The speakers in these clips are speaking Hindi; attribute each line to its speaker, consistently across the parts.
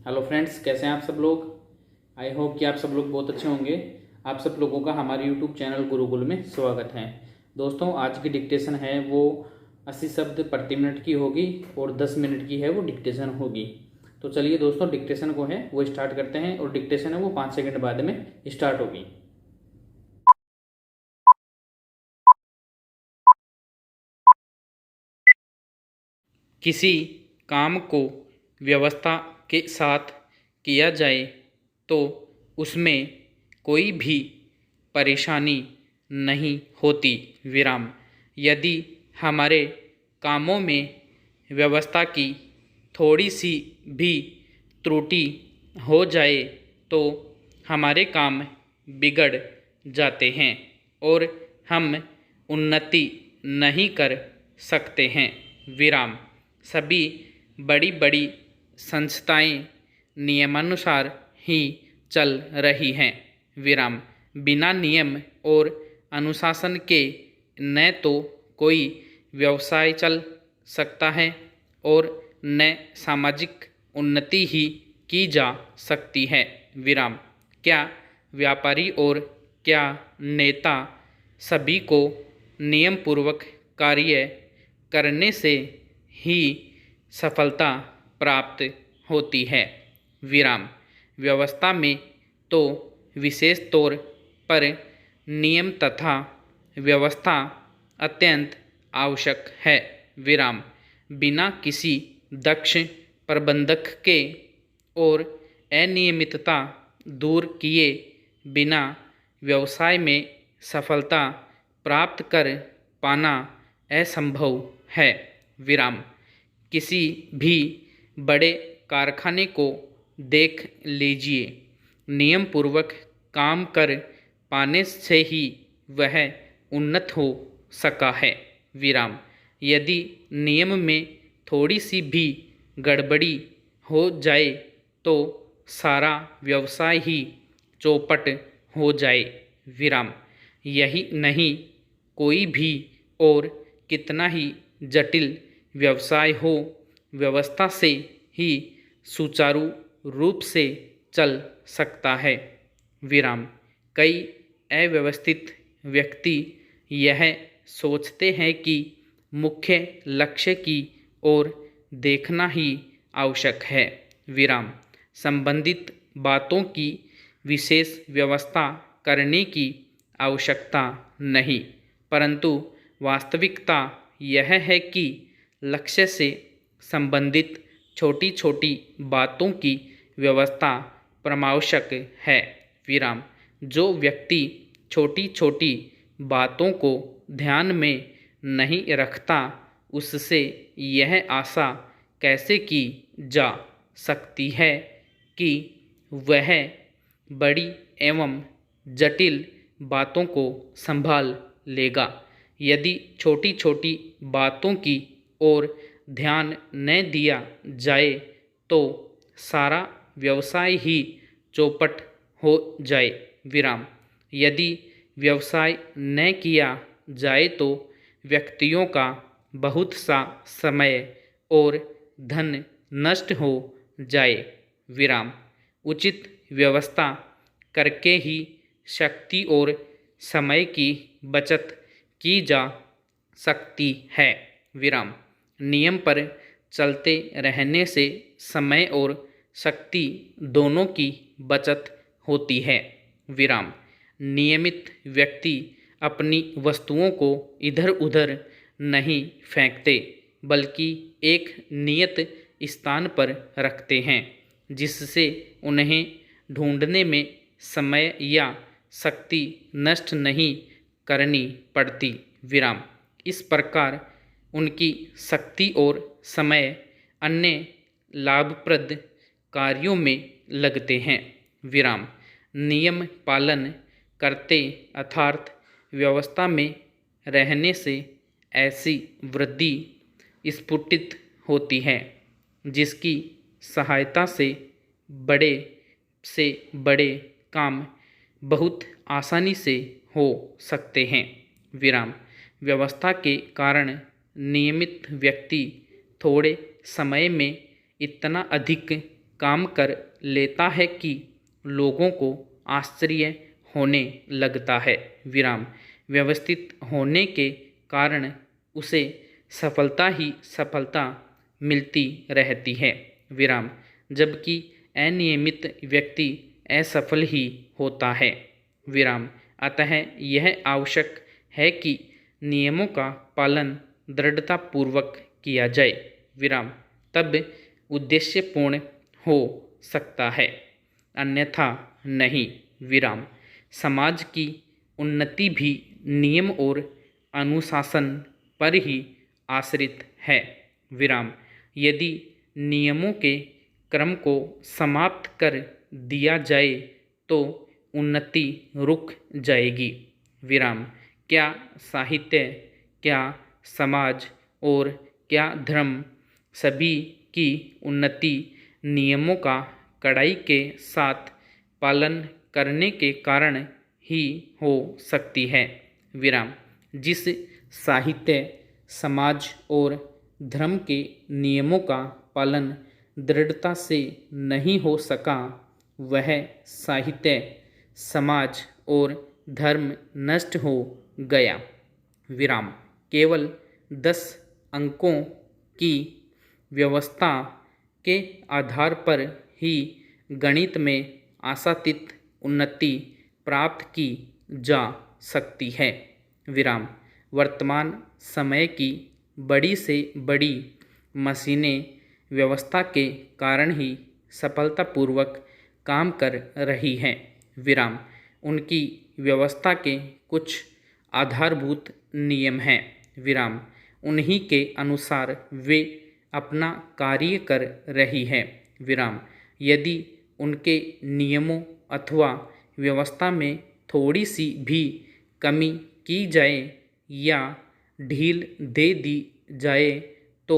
Speaker 1: हेलो फ्रेंड्स, कैसे हैं आप सब लोग। आई होप कि आप सब लोग बहुत अच्छे होंगे। आप सब लोगों का हमारे यूट्यूब चैनल गुरुकुल में स्वागत है। दोस्तों, आज की डिक्टेशन है वो 80 शब्द प्रति मिनट की होगी और 10 मिनट की है वो डिक्टेशन होगी। तो चलिए दोस्तों, डिक्टेशन को है वो स्टार्ट करते हैं और डिक्टेशन है वो 5 सेकंड बाद में स्टार्ट होगी। किसी काम को व्यवस्था के साथ किया जाए तो उसमें कोई भी परेशानी नहीं होती। विराम। यदि हमारे कामों में व्यवस्था की थोड़ी सी भी त्रुटि हो जाए तो हमारे काम बिगड़ जाते हैं और हम उन्नति नहीं कर सकते हैं। विराम। सभी बड़ी बड़ी संस्थाएं नियमानुसार ही चल रही हैं। विराम। बिना नियम और अनुशासन के न तो कोई व्यवसाय चल सकता है और न सामाजिक उन्नति ही की जा सकती है। विराम। क्या व्यापारी और क्या नेता सभी को नियम पूर्वक कार्य करने से ही सफलता प्राप्त होती है। विराम। व्यवस्था में तो विशेष तौर पर नियम तथा व्यवस्था अत्यंत आवश्यक है। विराम। बिना किसी दक्ष प्रबंधक के और अनियमितता दूर किए बिना व्यवसाय में सफलता प्राप्त कर पाना असंभव है। विराम। किसी भी बड़े कारखाने को देख लीजिए, नियम पूर्वक काम कर पाने से ही वह उन्नत हो सका है। विराम। यदि नियम में थोड़ी सी भी गड़बड़ी हो जाए तो सारा व्यवसाय ही चौपट हो जाए। विराम। यही नहीं, कोई भी और कितना ही जटिल व्यवसाय हो, व्यवस्था से ही सुचारू रूप से चल सकता है। विराम। कई अव्यवस्थित व्यक्ति यह सोचते हैं कि मुख्य लक्ष्य की ओर देखना ही आवश्यक है। विराम। संबंधित बातों की विशेष व्यवस्था करने की आवश्यकता नहीं, परंतु वास्तविकता यह है कि लक्ष्य से संबंधित छोटी छोटी बातों की व्यवस्था परमावश्यक है। विराम। जो व्यक्ति छोटी छोटी बातों को ध्यान में नहीं रखता, उससे यह आशा कैसे की जा सकती है कि वह बड़ी एवं जटिल बातों को संभाल लेगा। यदि छोटी छोटी बातों की ओर ध्यान न दिया जाए तो सारा व्यवसाय ही चौपट हो जाए। विराम। यदि व्यवसाय न किया जाए तो व्यक्तियों का बहुत सा समय और धन नष्ट हो जाए। विराम। उचित व्यवस्था करके ही शक्ति और समय की बचत की जा सकती है। विराम। नियम पर चलते रहने से समय और शक्ति दोनों की बचत होती है। विराम। नियमित व्यक्ति अपनी वस्तुओं को इधर उधर नहीं फेंकते, बल्कि एक नियत स्थान पर रखते हैं, जिससे उन्हें ढूंढने में समय या शक्ति नष्ट नहीं करनी पड़ती। विराम। इस प्रकार उनकी शक्ति और समय अन्य लाभप्रद कार्यों में लगते हैं। विराम। नियम पालन करते अर्थात व्यवस्था में रहने से ऐसी वृद्धि स्फुटित होती है जिसकी सहायता से बड़े काम बहुत आसानी से हो सकते हैं। विराम। व्यवस्था के कारण नियमित व्यक्ति थोड़े समय में इतना अधिक काम कर लेता है कि लोगों को आश्चर्य होने लगता है, विराम। व्यवस्थित होने के कारण उसे सफलता ही सफलता मिलती रहती है, विराम, जबकि अनियमित व्यक्ति असफल ही होता है, विराम। अतः यह आवश्यक है कि नियमों का पालन दृढ़तापूर्वक किया जाए, विराम, तब उद्देश्य पूर्ण हो सकता है, अन्यथा नहीं, विराम। समाज की उन्नति भी नियम और अनुशासन पर ही आश्रित है, विराम। यदि नियमों के क्रम को समाप्त कर दिया जाए तो उन्नति रुक जाएगी, विराम। क्या साहित्य, क्या समाज और क्या धर्म, सभी की उन्नति नियमों का कड़ाई के साथ पालन करने के कारण ही हो सकती है, विराम। जिस साहित्य, समाज और धर्म के नियमों का पालन दृढ़ता से नहीं हो सका, वह साहित्य, समाज और धर्म नष्ट हो गया, विराम। केवल 10 अंकों की व्यवस्था के आधार पर ही गणित में आशातीत उन्नति प्राप्त की जा सकती है, विराम। वर्तमान समय की बड़ी से बड़ी मशीनें व्यवस्था के कारण ही सफलतापूर्वक काम कर रही हैं, विराम। उनकी व्यवस्था के कुछ आधारभूत नियम हैं, विराम। उन्हीं के अनुसार वे अपना कार्य कर रही है, विराम। यदि उनके नियमों अथवा व्यवस्था में थोड़ी सी भी कमी की जाए या ढील दे दी जाए तो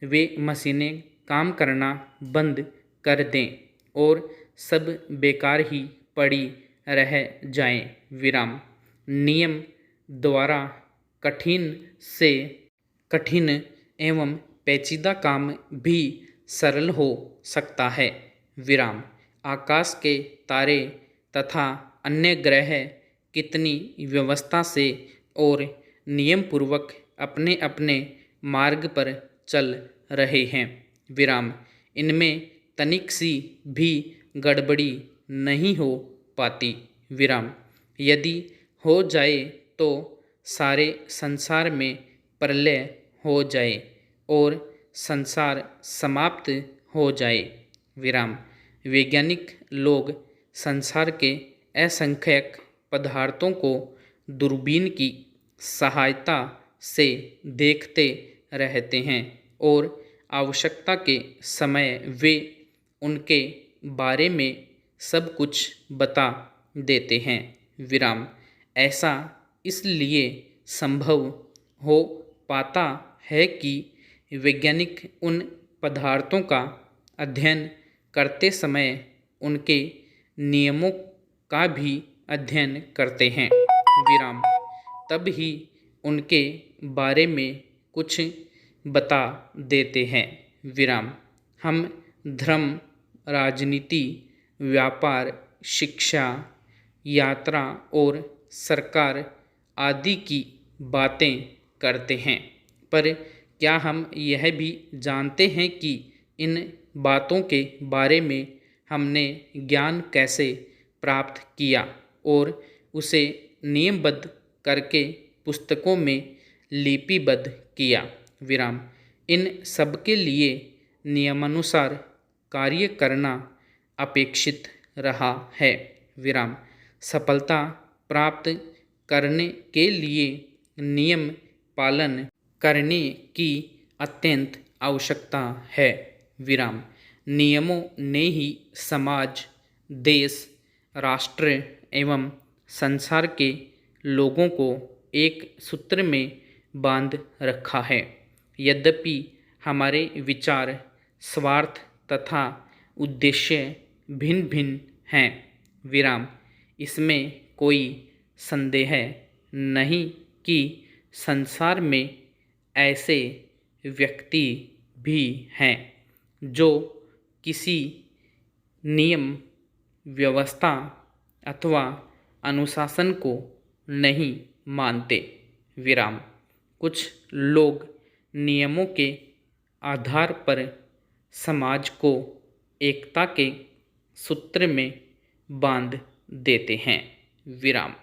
Speaker 1: वे मशीनें काम करना बंद कर दें और सब बेकार ही पड़ी रह जाएं, विराम। नियम द्वारा कठिन से कठिन एवं पेचीदा काम भी सरल हो सकता है, विराम। आकाश के तारे तथा अन्य ग्रह कितनी व्यवस्था से और नियम पूर्वक अपने अपने मार्ग पर चल रहे हैं, विराम। इनमें तनिक सी भी गड़बड़ी नहीं हो पाती, विराम। यदि हो जाए तो सारे संसार में प्रलय हो जाए और संसार समाप्त हो जाए, विराम। वैज्ञानिक लोग संसार के असंख्यक पदार्थों को दूरबीन की सहायता से देखते रहते हैं और आवश्यकता के समय वे उनके बारे में सब कुछ बता देते हैं, विराम। ऐसा इसलिए संभव हो पाता है कि वैज्ञानिक उन पदार्थों का अध्ययन करते समय उनके नियमों का भी अध्ययन करते हैं, विराम। तब ही उनके बारे में कुछ बता देते हैं, विराम। हम धर्म, राजनीति, व्यापार, शिक्षा, यात्रा और सरकार आदि की बातें करते हैं, पर क्या हम यह भी जानते हैं कि इन बातों के बारे में हमने ज्ञान कैसे प्राप्त किया और उसे नियमबद्ध करके पुस्तकों में लिपिबद्ध किया, विराम। इन सब के लिए नियमानुसार कार्य करना अपेक्षित रहा है, विराम। सफलता प्राप्त करने के लिए नियम पालन करने की अत्यंत आवश्यकता है, विराम। नियमों ने ही समाज, देश, राष्ट्र एवं संसार के लोगों को एक सूत्र में बांध रखा है। यद्यपि हमारे विचार, स्वार्थ तथा उद्देश्य भिन्न भिन्न हैं, विराम। इसमें कोई संदेह नहीं कि संसार में ऐसे व्यक्ति भी हैं जो किसी नियम, व्यवस्था अथवा अनुशासन को नहीं मानते। विराम। कुछ लोग नियमों के आधार पर समाज को एकता के सूत्र में बांध देते हैं। विराम।